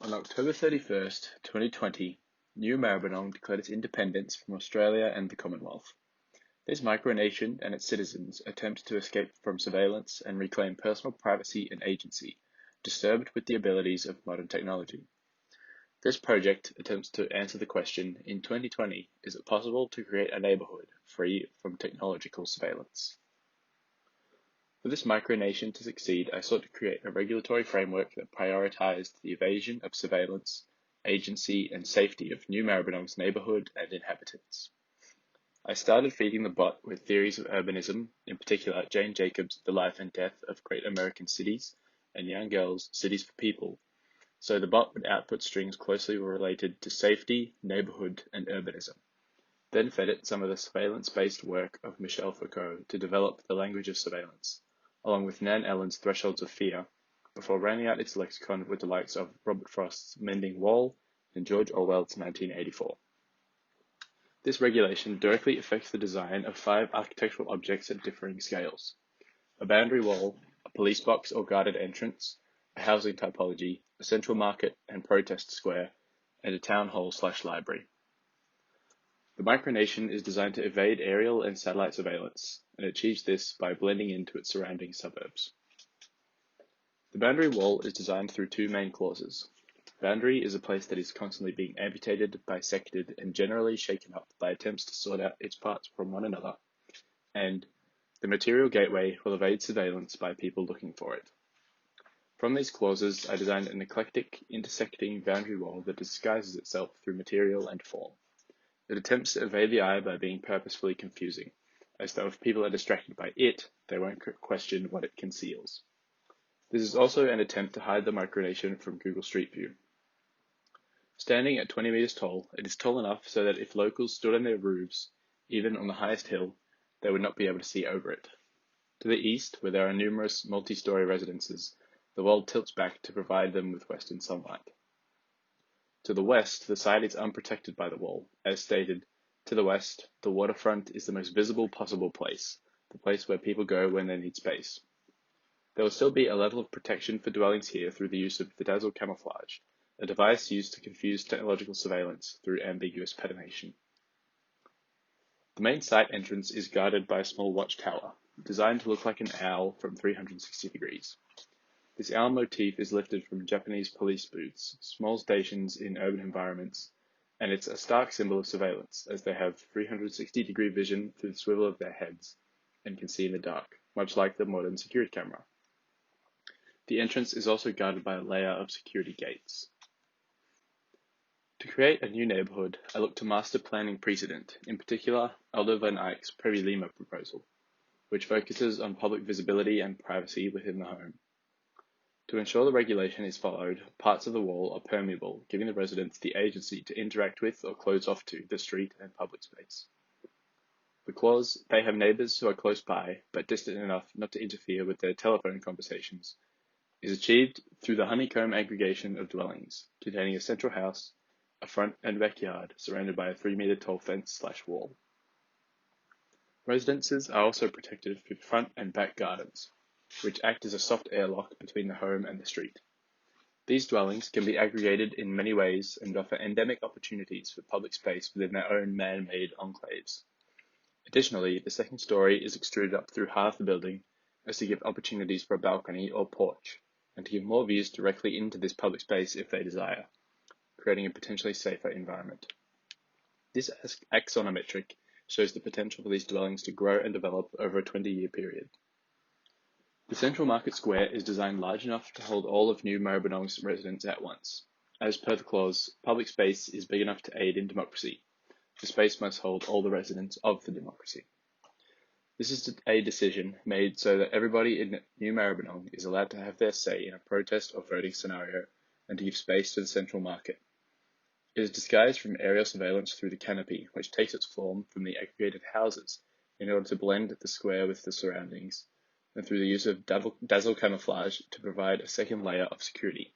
On October 31st, 2020, New Maribyrnong declared its independence from Australia and the Commonwealth. This micronation and its citizens attempt to escape from surveillance and reclaim personal privacy and agency, disturbed with the abilities of modern technology. This project attempts to answer the question, in 2020, is it possible to create a neighborhood free from technological surveillance? For this micronation to succeed, I sought to create a regulatory framework that prioritized the evasion of surveillance, agency, and safety of New Maribyrnong's neighborhood and inhabitants. I started feeding the bot with theories of urbanism, in particular Jane Jacobs' The Life and Death of Great American Cities, and Young Girl's Cities for People, so the bot would output strings closely related to safety, neighborhood, and urbanism. Then fed it some of the surveillance-based work of Michel Foucault to develop the language of surveillance, along with Nan Ellen's Thresholds of Fear, before rounding out its lexicon with the likes of Robert Frost's Mending Wall and George Orwell's 1984. This regulation directly affects the design of 5 architectural objects at differing scales: a boundary wall, a police box or guarded entrance, a housing typology, a central market and protest square, and a town hall/library. The micronation is designed to evade aerial and satellite surveillance, and achieves this by blending into its surrounding suburbs. The boundary wall is designed through 2 main clauses. Boundary is a place that is constantly being amputated, bisected, and generally shaken up by attempts to sort out its parts from one another, and the material gateway will evade surveillance by people looking for it. From these clauses, I designed an eclectic, intersecting boundary wall that disguises itself through material and form. It attempts to evade the eye by being purposefully confusing, as though if people are distracted by it, they won't question what it conceals. This is also an attempt to hide the micronation from Google Street View. Standing at 20 meters tall, it is tall enough so that if locals stood on their roofs, even on the highest hill, they would not be able to see over it. To the east, where there are numerous multi-story residences, the wall tilts back to provide them with western sunlight. To the west, the site is unprotected by the wall. As stated, to the west, the waterfront is the most visible possible place, the place where people go when they need space. There will still be a level of protection for dwellings here through the use of the dazzle camouflage, a device used to confuse technological surveillance through ambiguous patination. The main site entrance is guarded by a small watchtower, designed to look like an owl from 360 degrees. This owl motif is lifted from Japanese police booths, small stations in urban environments, and it's a stark symbol of surveillance, as they have 360-degree vision through the swivel of their heads, and can see in the dark, much like the modern security camera. The entrance is also guarded by a layer of security gates. To create a new neighborhood, I looked to master planning precedent, in particular Aldo van Eyck's Prairie Lima proposal, which focuses on public visibility and privacy within the home. To ensure the regulation is followed, parts of the wall are permeable, giving the residents the agency to interact with or close off to the street and public space. The clause, "They have neighbors who are close by, but distant enough not to interfere with their telephone conversations," is achieved through the honeycomb aggregation of dwellings, containing a central house, a front and backyard surrounded by a 3-meter tall fence/wall. Residences are also protected through front and back gardens, which act as a soft airlock between the home and the street. These dwellings can be aggregated in many ways and offer endemic opportunities for public space within their own man-made enclaves. Additionally, the second story is extruded up through half the building as to give opportunities for a balcony or porch, and to give more views directly into this public space if they desire, creating a potentially safer environment. This axonometric shows the potential for these dwellings to grow and develop over a 20-year period. The central market square is designed large enough to hold all of New Maribyrnong's residents at once. As per the clause, public space is big enough to aid in democracy. The space must hold all the residents of the democracy. This is a decision made so that everybody in New Maribyrnong is allowed to have their say in a protest or voting scenario and to give space to the central market. It is disguised from aerial surveillance through the canopy, which takes its form from the aggregated houses in order to blend the square with the surroundings, and through the use of dazzle camouflage to provide a second layer of security.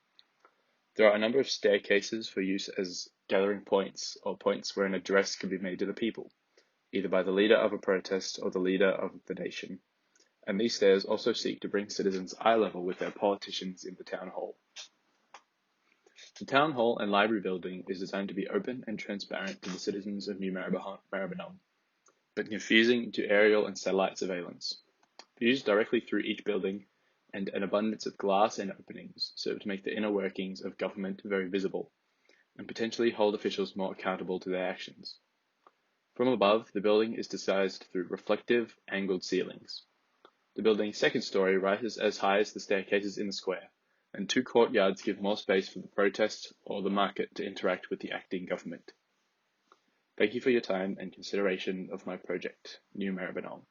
There are a number of staircases for use as gathering points or points where an address can be made to the people, either by the leader of a protest or the leader of the nation, and these stairs also seek to bring citizens eye level with their politicians in the town hall. The Town Hall and Library building is designed to be open and transparent to the citizens of New Maribyrnong, but confusing to aerial and satellite surveillance. Views directly through each building and an abundance of glass and openings serve to make the inner workings of government very visible, and potentially hold officials more accountable to their actions. From above, the building is disguised through reflective, angled ceilings. The building's second story rises as high as the staircases in the square, and 2 courtyards give more space for the protest or the market to interact with the acting government. Thank you for your time and consideration of my project, New Maribyrnong.